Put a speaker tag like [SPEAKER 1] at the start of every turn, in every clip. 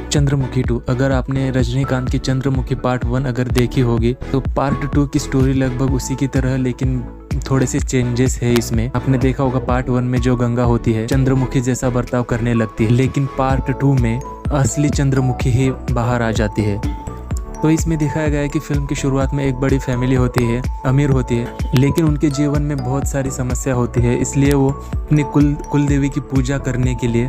[SPEAKER 1] चंद्रमुखी 2। अगर आपने रजनीकांत की चंद्रमुखी पार्ट 1 अगर देखी होगी तो पार्ट 2 की स्टोरी लगभग उसी की तरह, लेकिन थोड़े से चेंजेस है इसमें। आपने देखा होगा पार्ट 1 में जो गंगा होती है चंद्रमुखी जैसा बर्ताव करने लगती है, लेकिन पार्ट 2 में असली चंद्रमुखी ही बाहर आ जाती है। तो इसमें दिखाया गया है कि फिल्म की शुरुआत में एक बड़ी फैमिली होती है, अमीर होती है, लेकिन उनके जीवन में बहुत सारी समस्या होती है, इसलिए वो अपनी कुल देवी की पूजा करने के लिए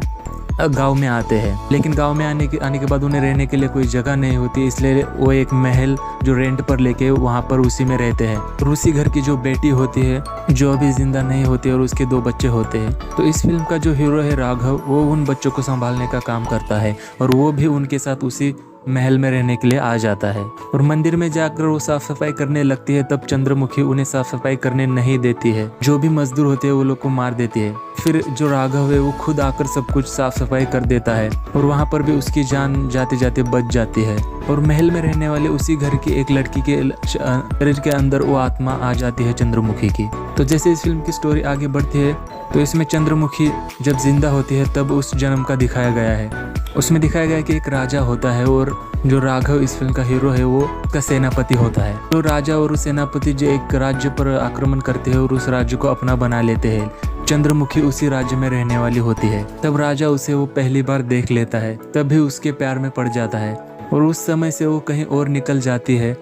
[SPEAKER 1] गांव में आते हैं। लेकिन गांव में आने के बाद उन्हें रहने के लिए कोई जगह नहीं होती, इसलिए वो एक महल जो रेंट पर लेके वहाँ पर उसी में रहते हैं। और उसी घर की जो बेटी होती है जो अभी जिंदा नहीं होती और उसके 2 बच्चे होते हैं। तो इस फिल्म का जो हीरो है राघव, वो उन बच्चों को संभालने का काम करता है और वो भी उनके साथ उसी महल में रहने के लिए आ जाता है। और मंदिर में जाकर वो साफ सफाई करने लगती है, तब चंद्रमुखी उन्हें साफ सफाई करने नहीं देती है। जो भी मजदूर होते हैं वो लोग को मार देती है। फिर जो राघव है वो खुद आकर सब कुछ साफ सफाई कर देता है और वहाँ पर भी उसकी जान जाते जाते बच जाती है। और महल में रहने वाले उसी घर की एक लड़की के शरीर के अंदर वो आत्मा आ जाती है चंद्रमुखी की। तो जैसे इस फिल्म की स्टोरी आगे बढ़ती है तो इसमें चंद्रमुखी जब जिंदा होती है तब उस जन्म का दिखाया गया है। उसमें दिखाया गया है कि एक राजा होता है और जो राघव इस फिल्म का हीरो है वो का सेनापति होता है। तो राजा और उस सेनापति जो एक राज्य पर आक्रमण करते हैं और उस राज्य को अपना बना लेते हैं। चंद्रमुखी उसी राज्य में रहने वाली होती है। तब राजा उसे वो पहली बार देख लेता है, तभी उसके प्यार में पड़ जाता है और उस समय से वो कहीं और निकल जाती है।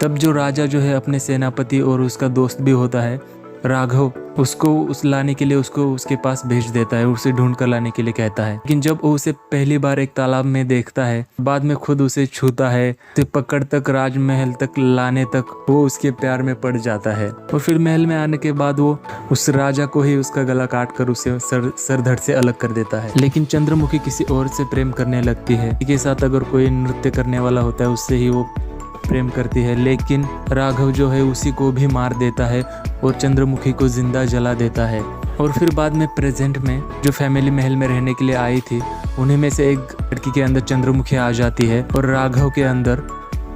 [SPEAKER 1] तब जो राजा जो है अपने सेनापति और उसका दोस्त भी होता है राघव, उसको लाने के लिए उसको उसके पास भेज देता है, उसे ढूंढ कर लाने के लिए कहता है। लेकिन जब वो उसे पहली बार एक तालाब में देखता है, बाद में खुद उसे छूता है, तो पकड़ तक राजमहल तक लाने तक वो उसके प्यार में पड़ जाता है। और फिर महल में आने के बाद वो उस राजा को ही उसका गला काट कर उसे सर धड़ से अलग कर देता है। लेकिन चंद्रमुखी किसी और से प्रेम करने लगती है। इसके साथ अगर कोई नृत्य करने वाला होता है उससे ही वो प्रेम करती है, लेकिन राघव जो है उसी को भी मार देता है और चंद्रमुखी को जिंदा जला देता है। और फिर बाद में प्रेजेंट में जो फैमिली महल में रहने के लिए आई थी उन्हीं में से एक लड़की के अंदर चंद्रमुखी आ जाती है और राघव के अंदर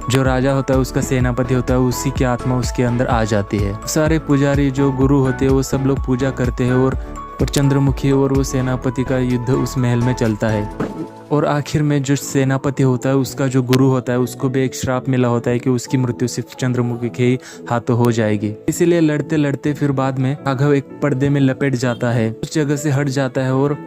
[SPEAKER 1] जो राजा होता है उसका सेनापति होता है उसी की आत्मा उसके अंदर आ जाती है। सारे पुजारी जो गुरु होते हैं वो सब लोग पूजा करते हैं और चंद्रमुखी और वो सेनापति का युद्ध उस महल में चलता है। और आखिर में जो सेनापति होता है उसका जो गुरु होता है उसको भी एक श्राप मिला होता है कि उसकी मृत्यु सिर्फ चंद्रमुखी के ही हाथों हो जाएगी। इसीलिए लड़ते लड़ते फिर बाद में राघव एक पर्दे में लपेट जाता है, उस जगह से हट जाता है और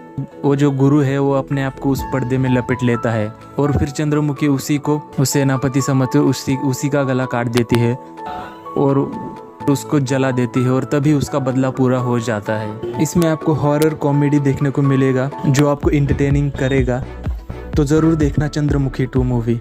[SPEAKER 1] वो जो गुरु है वो अपने आप को उस पर्दे में लपेट लेता है। और फिर चंद्रमुखी उसी को उस सेनापति समझते उसी का गला काट देती है और उसको जला देती है और तभी उसका बदला पूरा हो जाता है। इसमें आपको हॉरर कॉमेडी देखने को मिलेगा जो आपको इंटरटेनिंग करेगा, तो ज़रूर देखना चंद्रमुखी 2 मूवी।